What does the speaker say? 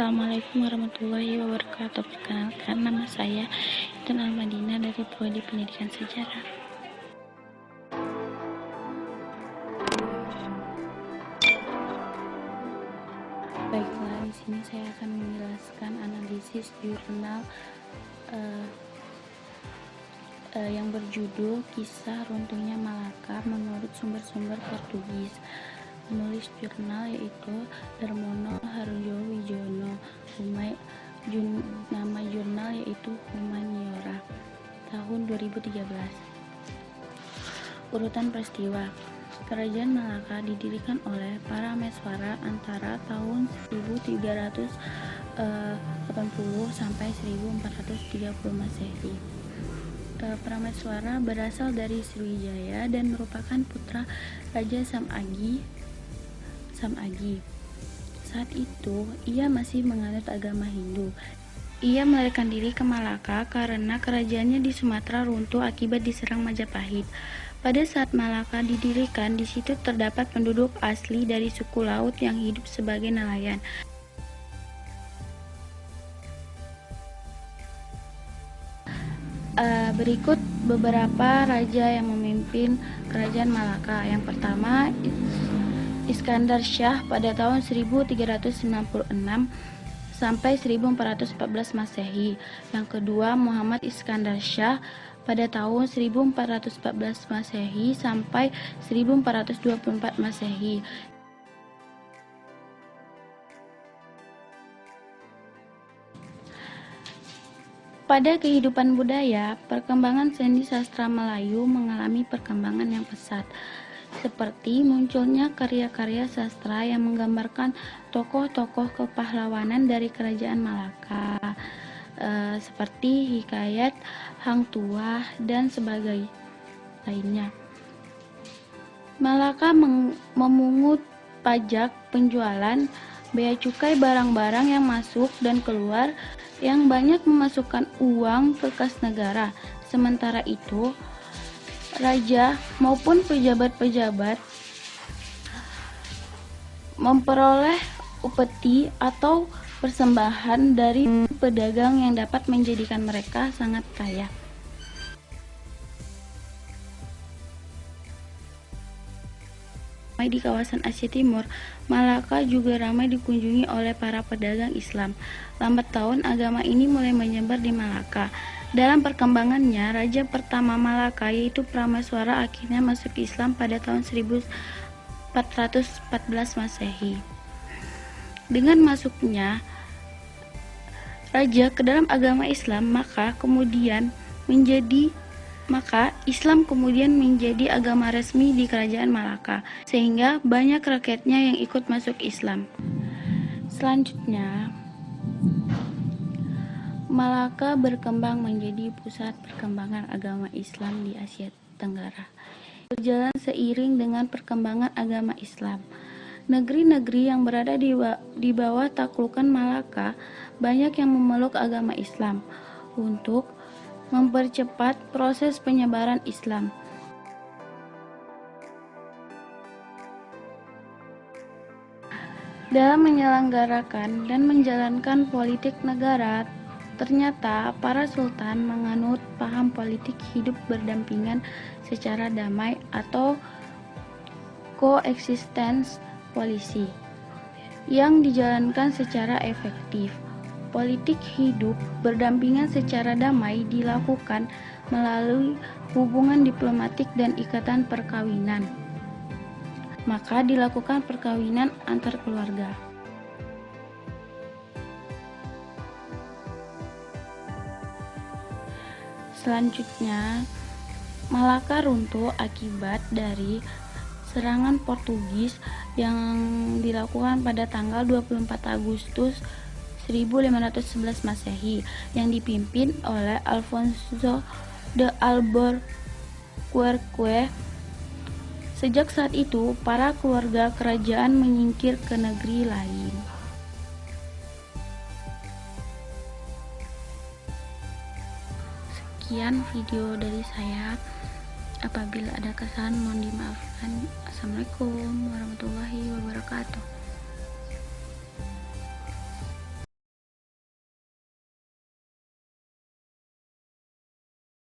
Assalamualaikum warahmatullahi wabarakatuh. Perkenalkan, nama saya Intan Almadina dari Prodi Pendidikan Sejarah. Baiklah, di sini saya akan menjelaskan analisis jurnal yang berjudul Kisah Runtuhnya Malaka menurut sumber-sumber Portugis. Penulis jurnal yaitu Darmono Harjowijono. Nama jurnal yaitu Humaniora. Tahun 2013. Urutan peristiwa. Kerajaan Malaka didirikan oleh para Meswara antara tahun 1380 sampai 1430 Masehi. Prameswara berasal dari Sriwijaya dan merupakan putra Raja Samagi. Saat itu, ia masih menganut agama Hindu. Ia melarikan diri ke Malaka karena kerajaannya di Sumatera runtuh akibat diserang Majapahit. Pada saat Malaka didirikan, di situ terdapat penduduk asli dari suku laut yang hidup sebagai nelayan. Berikut beberapa raja yang memimpin kerajaan Malaka. Yang pertama, Iskandar Shah pada tahun 1396 sampai 1414 Masehi. Yang kedua, Muhammad Iskandar Shah pada tahun 1414 Masehi sampai 1424 Masehi. Pada kehidupan budaya, perkembangan seni sastra Melayu mengalami perkembangan yang pesat, seperti munculnya karya-karya sastra yang menggambarkan tokoh-tokoh kepahlawanan dari kerajaan Malaka, seperti hikayat Hang Tuah dan sebagainya lainnya. Malaka memungut pajak penjualan, bea cukai barang-barang yang masuk dan keluar, yang banyak memasukkan uang ke kas negara. Sementara itu, raja maupun pejabat-pejabat memperoleh upeti atau persembahan dari pedagang yang dapat menjadikan mereka sangat kaya. Di kawasan Asia Timur, Malaka juga ramai dikunjungi oleh para pedagang Islam. Lambat laun, agama ini mulai menyebar di Malaka. Dalam perkembangannya, raja pertama Malaka yaitu Prameswara akhirnya masuk Islam pada tahun 1414 Masehi. Dengan masuknya raja ke dalam agama Islam, maka Islam kemudian menjadi agama resmi di kerajaan Malaka, sehingga banyak rakyatnya yang ikut masuk Islam. Selanjutnya, Malaka berkembang menjadi pusat perkembangan agama Islam di Asia Tenggara. Berjalan seiring dengan perkembangan agama Islam, negeri-negeri yang berada di bawah taklukan Malaka banyak yang memeluk agama Islam untuk mempercepat proses penyebaran Islam. Dalam menyelenggarakan dan menjalankan politik negara, ternyata para sultan menganut paham politik hidup berdampingan secara damai atau koeksistens polisi yang dijalankan secara efektif. Politik hidup berdampingan secara damai dilakukan melalui hubungan diplomatik dan ikatan perkawinan. Maka dilakukan perkawinan antar keluarga. Selanjutnya, Malaka runtuh akibat dari serangan Portugis yang dilakukan pada tanggal 24 Agustus 1511 Masehi yang dipimpin oleh Alfonso de Albuquerque. Sejak saat itu, para keluarga kerajaan menyingkir ke negeri lain. Sekian video dari saya. Apabila ada kesalahan mohon dimaafkan. Assalamualaikum warahmatullahi wabarakatuh.